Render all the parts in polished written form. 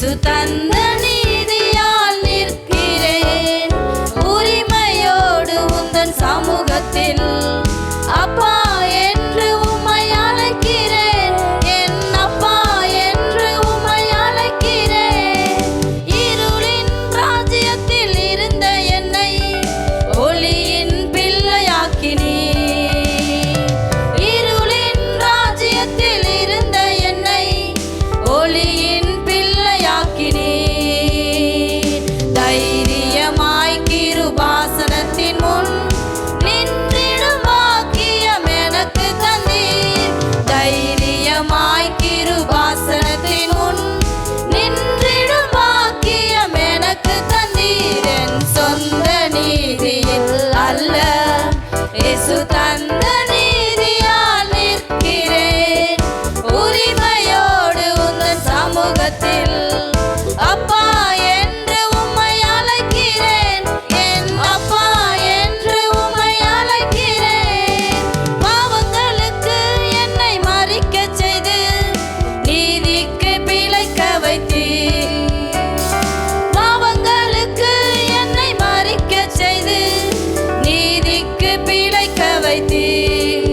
இயேசு தந்த நீதியால் நிற்கிறேன். உரிமையோடு உந்தன் சமூகத்தில் அப்பா என்று உம்மை அழைக்கிறேன். என் அப்பா என்று உம்மை அழைக்கிறேன். இருளின் ராஜ்யத்தில் இருந்த என்னை ஒளியின் பிள்ளையாக்கினீர். இருளின் ராஜ்யத்தில் இருந்த என்னை ஒளியின் பிள்ளையாக்கினீர். தைரியமாய் கிருபாசனத்தின் முன் நின்றிடும் பாக்கியம் எனக்கு தந்தீர். தைரியமாய் கிருபாசனத்தின் முன் நின்றிடும் பாக்கியம் எனக்கு தந்தீர். என் சொந்த நீதியில் அல்ல, இயேசு தந்த நீதியால் நிற்கிறேன். உரிமையோடு உந்தன் சமூகத்தில் அப்பா என்று உம்மை அழைக்கிறேன். என் அப்பா என்று உம்மை அழைக்கிறேன். பாவங்களுக்கு என்னை மறிக்கச் செய்து நீதிக்கு பிழைக்க வைத்தீர். பாவங்களுக்கு என்னை மறிக்கச் செய்து நீதிக்கு பிழைக்க வைத்தீர்.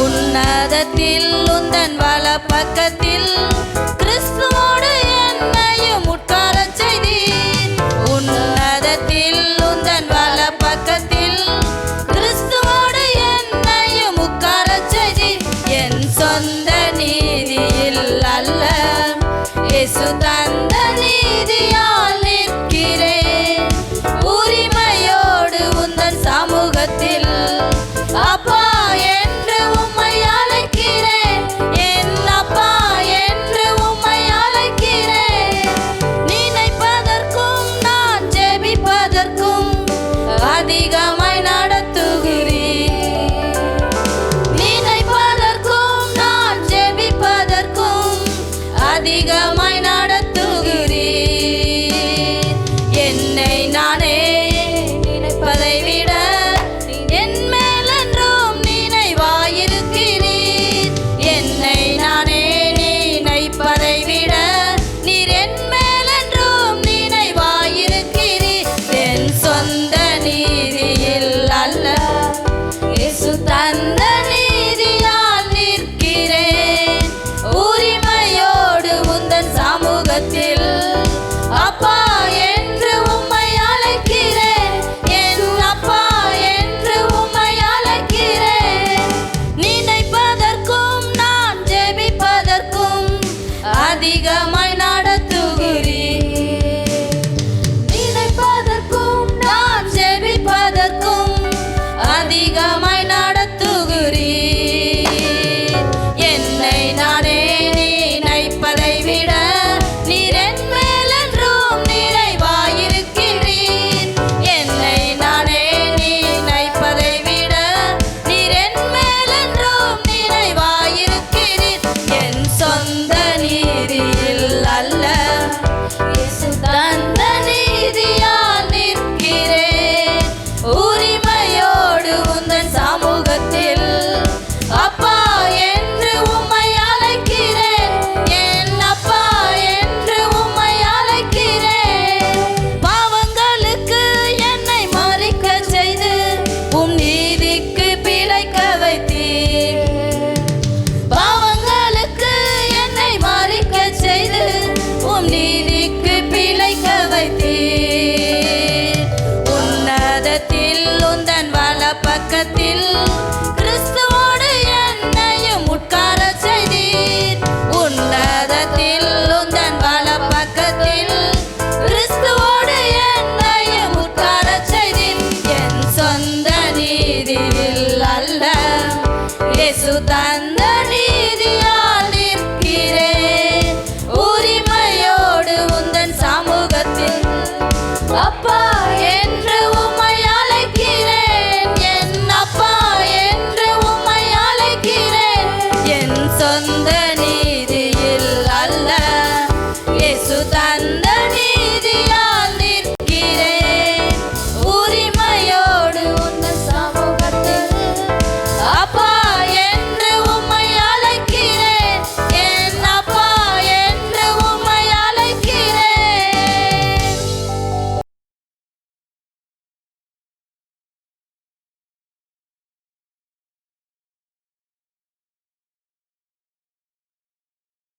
உன்னதத்தில் உந்தன் வலப்பக்கத்தில் கிறிஸ்துவோடு என்னையும் உட்காரச் செய்தீர். உன்னதத்தில் உந்தன் வலப்பக்கத்தில் கிறிஸ்துவோடு என்னையும் உட்காரச் செய்தீர். என் சொந்த நீதியில் அல்ல, இயேசு தந்த நீதியால் நிற்கிறேன். உரிமையோடு உந்தன் சமூகத்தில் அப்பா என்று உம்மை அழைக்கிறேன். என் அப்பா என்று உம்மை அழைக்கிறேன். நினைப்பதற்கும் நான் ஜெபிப்பதற்கும் அதிகமாய் நடத்துகிறீர். நினைப்பதற்கும் நான் ஜெபிப்பதற்கும் அதிகமாய் நடத்துகிறீர். என்னை நானே நினைப்பதை விட என் மேலென்றும் நினைவாயிருக்கிறீர். என்னை நானே நினைப்பதை விட நீர் என் மேலென்றும் நினைவாயிருக்கிறீர். என் சொந்த நீதியில் அல்ல, இயேசு தந்த நீதியால் நிற்கிறேன். உரிமையோடு உந்தன் சமூகத்தில் அப்பா என்று உம்மை அழைக்கிறேன். என் அப்பா என்று உம்மை அழைக்கிறேன். நினைப்பதற்கும் நான் ஜெபிப்பதற்கும் அதிகமாய் நடத்துகிறீர். நினைப்பதற்கும் நான் ஜெபிப்பதற்கும் அதிகமாய் நடத்துகிறீர். என்னை நானே நினைப்பதை விட நீர் என் மேலென்றும் நிறைவாயிருக்கிறீர். என்னை நானே நினைப்பதை விட நீர் என் மேலென்றும் நிறைவாயிருக்கிறீர். என் சொந்த நீதியில் அல்ல, இயேசு தந்த நீதியால் நிற்கிறேன். உரிமையோடு உந்தன் சமூகத்தில் அப்பா என்று உம்மை அழைக்கிறேன். என் அப்பா என்று உம்மை அழைக்கிறேன். பாவங்களுக்கு என்னை மறிக்கச் செய்து உம் நீதிக்கு பிழைக்க வைத்தீர். பாவங்களுக்கு என்னை மறிக்கச் செய்து உம் நீதிக்கு பிழைக்க வைத்தீர். உன்னதத்தில் உந்தன் வலப்பக்கத்தில் கிறிஸ்துவோடு என்னையும் உட்காரச் செய்தீர். உன்னதத்தில் உந்தன் வலப்பக்கத்தில் கிறிஸ்துவோடு என்னையும் உட்காரச் செய்தீர். என் சொந்த நீதியில் அல்ல, இயேசு தந்த நீதியால் நிற்கிறேன். உரிமையோடு உந்தன் சமூகத்தில் அப்பா என்று உம்மை அழைக்கிறேன். என் அப்பா என்று உம்மை அழைக்கிறேன். என் சொந்த நீதியில் அல்ல, இயேசு தந்த